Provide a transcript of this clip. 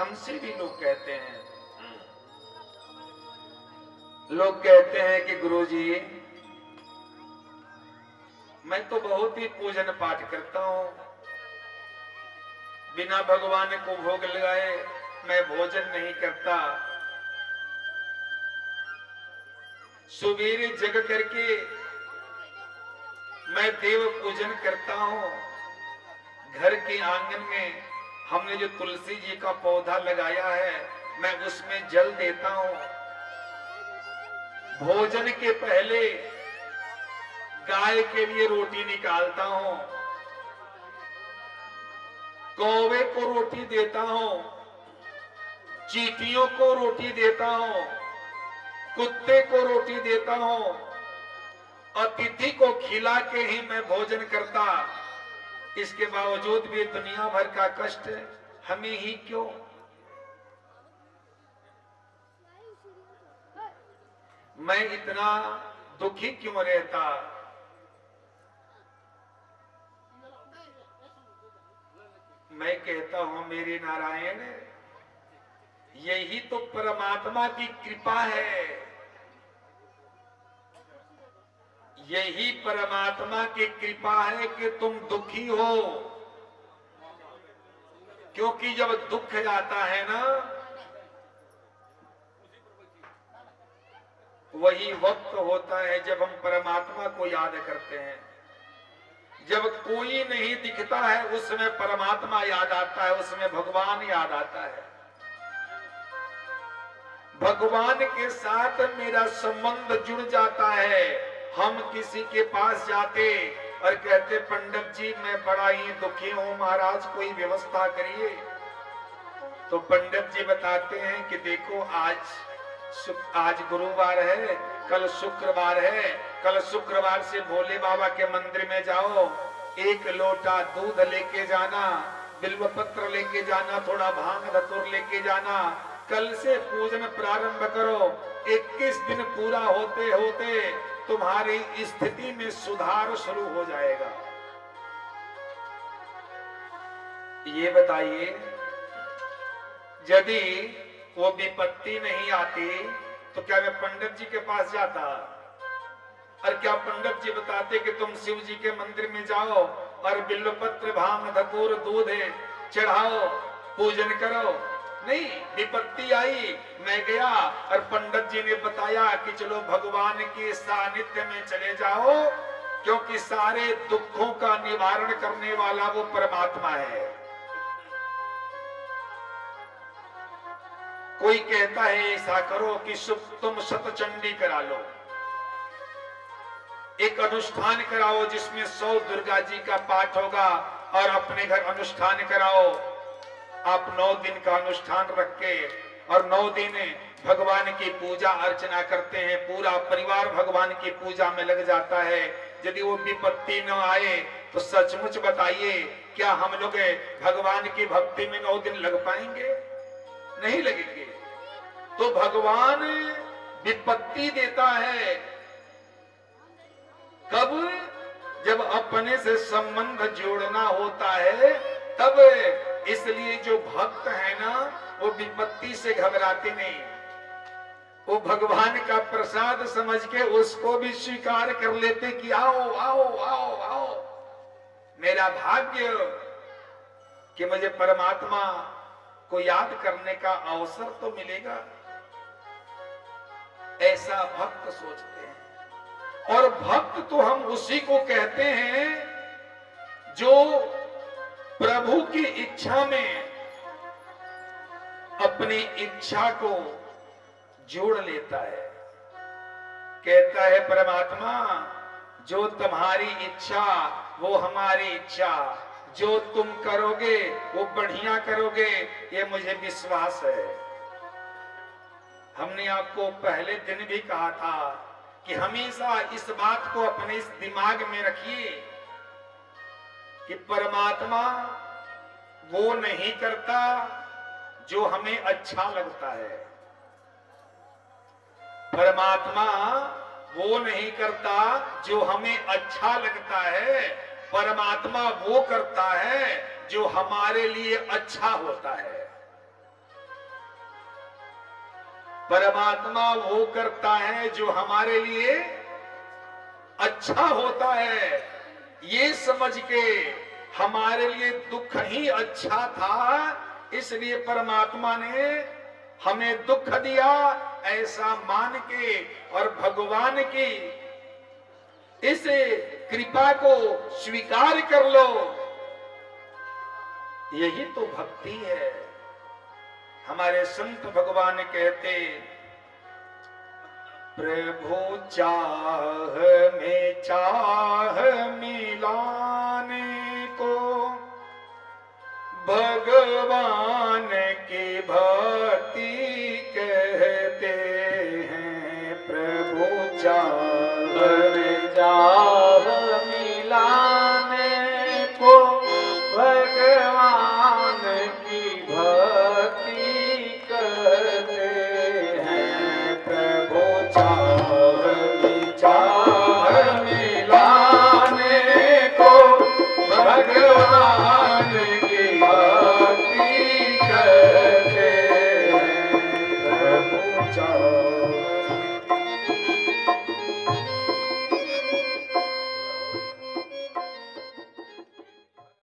हमसे भी लोग कहते हैं, लोग कहते हैं कि गुरुजी मैं तो बहुत ही पूजन पाठ करता हूं, बिना भगवान को भोग लगाए मैं भोजन नहीं करता, सुबेरे जग करके मैं देव पूजन करता हूं, घर के आंगन में हमने जो तुलसी जी का पौधा लगाया है मैं उसमें जल देता हूं, भोजन के पहले गाय के लिए रोटी निकालता हूं, कौवे को रोटी देता हूं, चींटियों को रोटी देता हूं, कुत्ते को रोटी देता हूं, अतिथि को खिला के ही मैं भोजन करता, इसके बावजूद भी दुनिया भर का कष्ट हमें ही क्यों? मैं इतना दुखी क्यों रहता? मैं कहता हूं मेरे नारायण, यही तो परमात्मा की कृपा है, यही परमात्मा की कृपा है कि तुम दुखी हो, क्योंकि जब दुख आता है ना वही वक्त होता है जब हम परमात्मा को याद करते हैं, जब कोई नहीं दिखता है उसमें परमात्मा याद आता है, उसमें भगवान याद आता है, भगवान के साथ मेरा संबंध जुड़ जाता है। हम किसी के पास जाते और कहते पंडित जी मैं बड़ा ही दुखी हूं महाराज कोई व्यवस्था करिए, तो पंडित जी बताते हैं कि देखो आज गुरुवार है, कल शुक्रवार है, कल शुक्रवार से भोले बाबा के मंदिर में जाओ, एक लोटा दूध लेके जाना, बिल्व पत्र लेके जाना, थोड़ा भांग धतूर लेके जाना, कल से पूजन प्रारंभ करो, 21 दिन पूरा होते होते तुम्हारी स्थिति में सुधार शुरू हो जाएगा। ये बताइए यदि वो विपत्ति नहीं आती तो क्या मैं पंडित जी के पास जाता? और क्या पंडित जी बताते कि तुम शिव जी के मंदिर में जाओ और बिल्वपत्र भांग धतूर दूध चढ़ाओ पूजन करो? नहीं, विपत्ति आई मैं गया और पंडित जी ने बताया कि चलो भगवान के सानिध्य में चले जाओ, क्योंकि सारे दुखों का निवारण करने वाला वो परमात्मा है। कोई कहता है ऐसा करो कि तुम शतचंडी करा लो, एक अनुष्ठान कराओ जिसमें 100 दुर्गा जी का पाठ होगा और अपने घर अनुष्ठान कराओ। आप 9 दिन का अनुष्ठान रख के और 9 दिन भगवान की पूजा अर्चना करते हैं, पूरा परिवार भगवान की पूजा में लग जाता है। यदि वो विपत्ति न आए तो सचमुच बताइए क्या हम लोग भगवान की भक्ति में 9 दिन लग पाएंगे? नहीं लगेंगे। तो भगवान विपत्ति देता है कब? जब अपने से संबंध जोड़ना होता है तब। इसलिए जो भक्त है ना वो विपत्ति से घबराते नहीं, वो भगवान का प्रसाद समझ के उसको भी स्वीकार कर लेते कि आओ आओ आओ आओ, मेरा भाग्य कि मुझे परमात्मा को याद करने का अवसर तो मिलेगा। ऐसा भक्त सोचते हैं। और भक्त तो हम उसी को कहते हैं जो प्रभु की इच्छा में अपनी इच्छा को जोड़ लेता है। कहता है परमात्मा जो तुम्हारी इच्छा वो हमारी इच्छा, जो तुम करोगे वो बढ़िया करोगे, ये मुझे विश्वास है। हमने आपको पहले दिन भी कहा था कि हमेशा इस बात को अपने इस दिमाग में रखिए कि परमात्मा वो नहीं करता जो हमें अच्छा लगता है, परमात्मा वो नहीं करता जो हमें अच्छा लगता है, परमात्मा वो करता है जो हमारे लिए अच्छा होता है। परमात्मा वो करता है जो हमारे लिए अच्छा होता है। ये समझ के हमारे लिए दुख ही अच्छा था, इसलिए परमात्मा ने हमें दुख दिया, ऐसा मान के और भगवान की इस कृपा को स्वीकार कर लो। यही तो भक्ति है। हमारे संत भगवान कहते, प्रभु चाह में चाह मिलाने को भगवान की भक्ति